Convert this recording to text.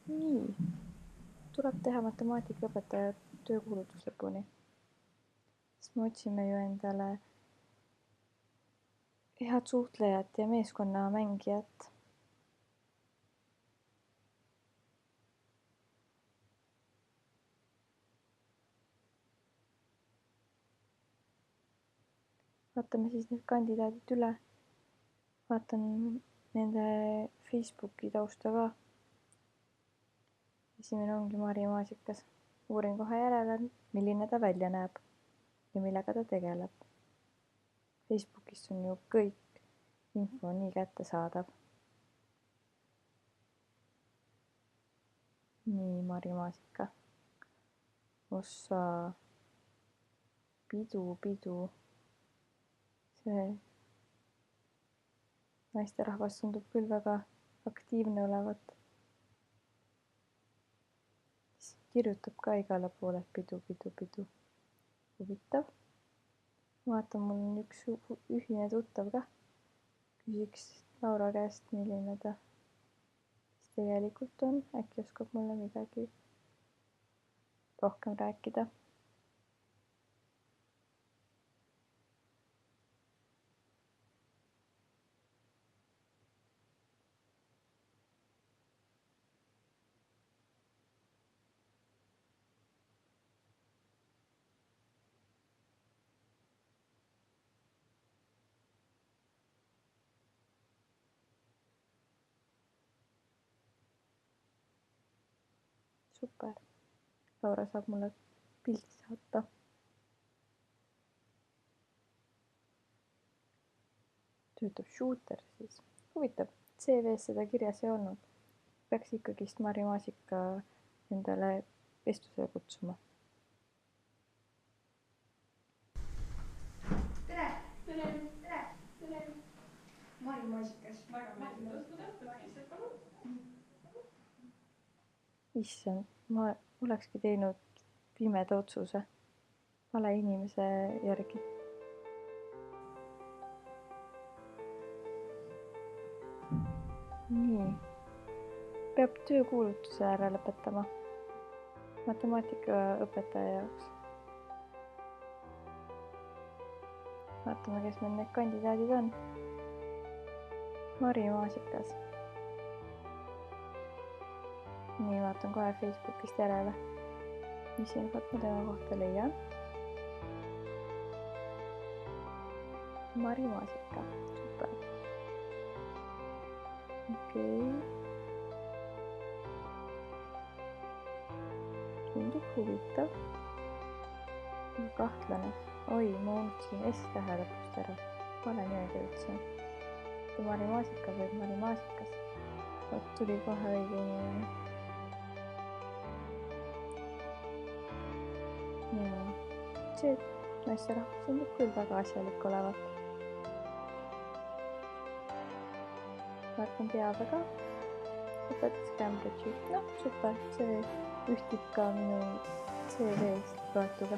Nii, tuleb teha matemaatikaõpetaja töökuulutus lõpuni. Sest me otsime ju endale head suhtlejat ja meeskonna mängijat. Vaatame siis need kandidaadid üle. Vaatan nende Facebooki tausta ka. Esimene ongi Mari Maasikas. Uurin kohe järele, milline ta välja näeb ja millega ta tegeleb. Facebookist on ju kõik info nii kättesaadav. Nii, Mari Maasika. Ossa pidu. See naisterahvas tundub küll väga aktiivne olevat. Kirjutab ka igale poole pidu. Huvitav. Vaatan, mul on üks ühine tuttav ka. Küsiks Laura käest, milline ta tegelikult on. Äkki oskab mulle midagi rohkem rääkida. Super. Laura saab mulle pildi saata. Töötab shooter siis. Huvitav, CV-s seda kirjas ei olnud. Peaks ikkagist Mari Maasika endale vestlusele kutsuma. Tere! Mari Maasikas. Issand, ma olekski teinud pimeda otsuse vale inimese järgi. Nii, peab töökuulutuse ära lõpetama matemaatikaõpetaja jaoks. Vaatame, kes meil need kandidaadid on. Mari Maasikas. Nii, vaatan kohe Facebookist järele, mis infot ma tema kohta leian. Mari Maasika, super. Okei. Tundub huvitav. Kahtlane. Oi, ma unustasin S-tähe lõpust ära. Vale nimega ütlesin. Mari Maasika või Mari Maasikas. Vot tuli kohe õige inimene. Ja see naisterahvas tundub küll väga asjalik olevat. Vaatan teada ka. Õpetas Cambridge'i. No, super, see ühtib ka minu CV-st loetuga.